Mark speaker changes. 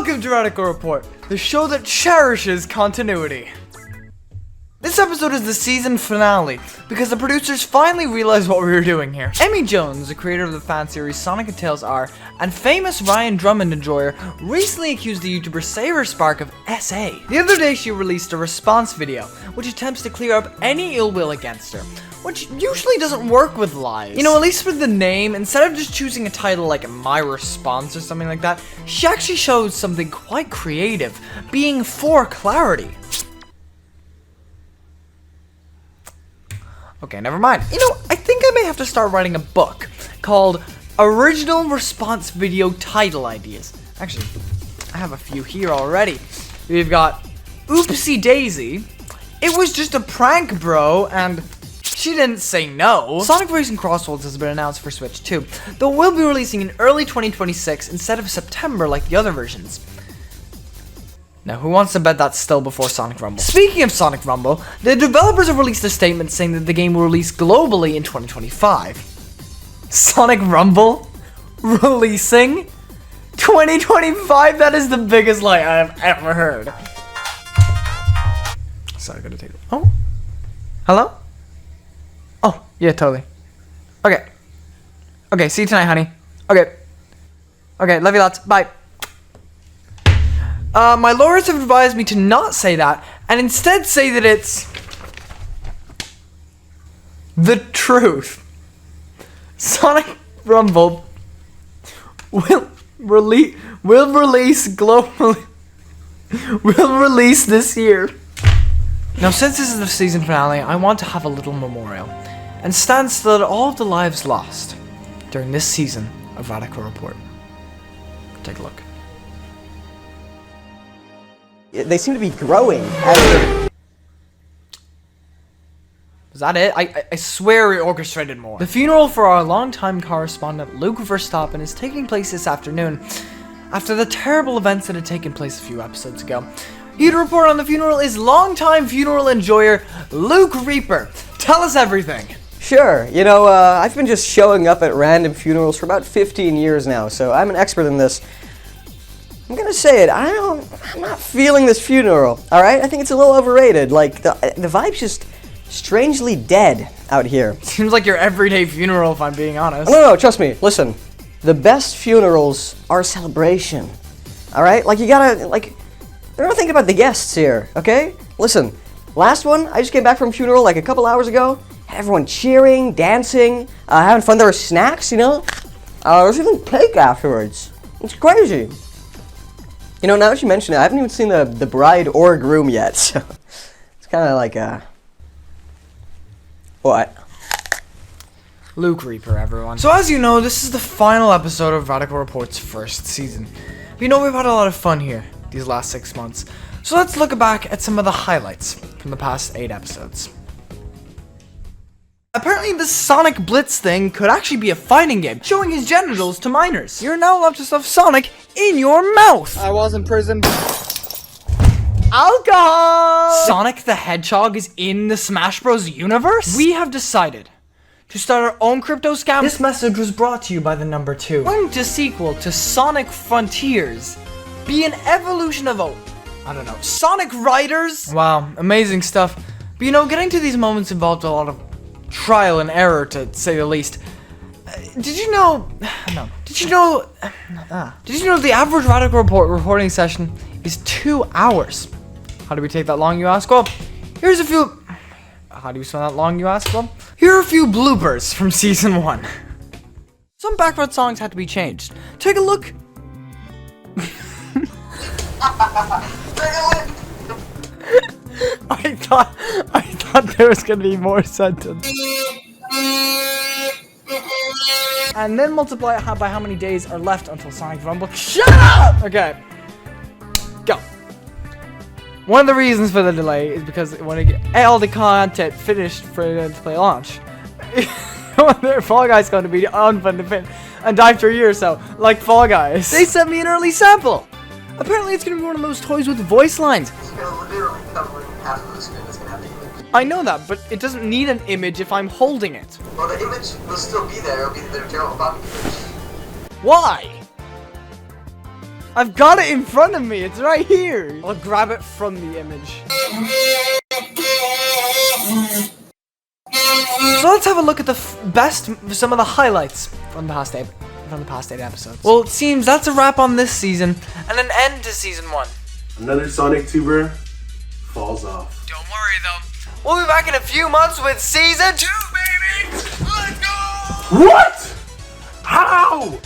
Speaker 1: Welcome to Radical Report, the show that cherishes continuity. This episode is the season finale, because the producers finally realized what we were doing here. Emi Jones, the creator of the fan series Sonic & Tails R, and famous Ryan Drummond enjoyer, recently accused the YouTuber SaberSpark of SA. The other day she released a response video, which attempts to clear up any ill will against her, which usually doesn't work with lies. You know, at least with the name, instead of just choosing a title like My Response or something like that, she actually shows something quite creative, being for clarity. Okay, never mind. You know, I think I may have to start writing a book called Original Response Video Title Ideas. Actually, I have a few here already. We've got Oopsie Daisy, It Was Just a Prank, Bro, and She Didn't Say No. Sonic Racing Crossroads has been announced for Switch 2, though we'll be releasing in early 2026 instead of September like the other versions. Now, who wants to bet that's still before Sonic Rumble? Speaking of Sonic Rumble, the developers have released a statement saying that the game will release globally in 2025. Sonic Rumble? Releasing? 2025? That is the biggest lie I have ever heard. Sorry, I gotta take it. Oh? Hello? Oh, yeah, totally. Okay. Okay, see you tonight, honey. Okay. Okay, love you lots. Bye. My lawyers have advised me to not say that, and instead say that it's the truth. Sonic Rumble will release globally. Will release this year. Now, since this is the season finale, I want to have a little memorial and stand still at all of the lives lost during this season of Radical Report. Take a look.
Speaker 2: They seem to be growing.
Speaker 1: Is that it? I swear we orchestrated more. The funeral for our longtime correspondent Luke Verstappen is taking place this afternoon after the terrible events that had taken place a few episodes ago. Here to report on the funeral is longtime funeral enjoyer Luke Reaper. Tell us everything.
Speaker 2: Sure, you know, I've been just showing up at random funerals for about 15 years now, so I'm an expert in this. I'm gonna say it, I'm not feeling this funeral, alright? I think it's a little overrated. Like, the vibe's just strangely dead out here.
Speaker 1: Seems like your everyday funeral, if I'm being honest.
Speaker 2: No, trust me, listen. The best funerals are a celebration, alright? Like, you gotta, like, they're not thinking about the guests here, okay? Listen, last one, I just came back from a funeral like a couple hours ago. Had everyone cheering, dancing, having fun. There were snacks, you know? There was even cake afterwards. It's crazy. You know, now that you mention it, I haven't even seen the bride or groom yet, so it's kind of like what?
Speaker 1: Luke Reaper, everyone. So as you know, this is the final episode of Radical Report's first season. But you know, we've had a lot of fun here these last 6 months. So let's look back at some of the highlights from the past 8 episodes. Apparently the Sonic Blitz thing could actually be a fighting game, showing his genitals to minors. You're now allowed to stuff Sonic in your mouth.
Speaker 3: I was in prison.
Speaker 1: Alcohol! Sonic the Hedgehog is in the Smash Bros. Universe? We have decided to start our own crypto scam. This message was brought to you by the number 2. Wouldn't a sequel to Sonic Frontiers be an evolution of, I don't know, Sonic Riders? Wow, amazing stuff. But you know, getting to these moments involved a lot of trial and error, to say the least. Did you know the average Radical Report recording session is 2 hours? How do we take that long, you ask? Well, here's a few... How do you spell that long, you ask? Well, here are a few bloopers from Season 1. Some background songs had to be changed. Take a look. I thought there was gonna be more sentence. And then multiply it by how many days are left until Sonic Rumble. Shut up! Okay. Go. One of the reasons for the delay is because when I get all the content finished for it to play launch. Fall Guys going to be unfun to fin and die for a year or so, like Fall Guys. They sent me an early sample. Apparently it's going to be one of those toys with voice lines.
Speaker 4: It's going to literally cover half of the screen. It's going to have the image.
Speaker 1: I know that, but it doesn't need an image if I'm holding it.
Speaker 4: Well, the image will still be there. It'll be the general body image.
Speaker 1: Why? I've got it in front of me. It's right here.
Speaker 2: I'll grab it from the image.
Speaker 1: So let's have a look at the some of the highlights from the past 8 episodes. Well, it seems that's a wrap on this season and an end to season 1.
Speaker 3: Another Sonic tuber falls off.
Speaker 1: Don't worry though. We'll be back in a few months with season 2, baby. Let's go.
Speaker 3: What? How?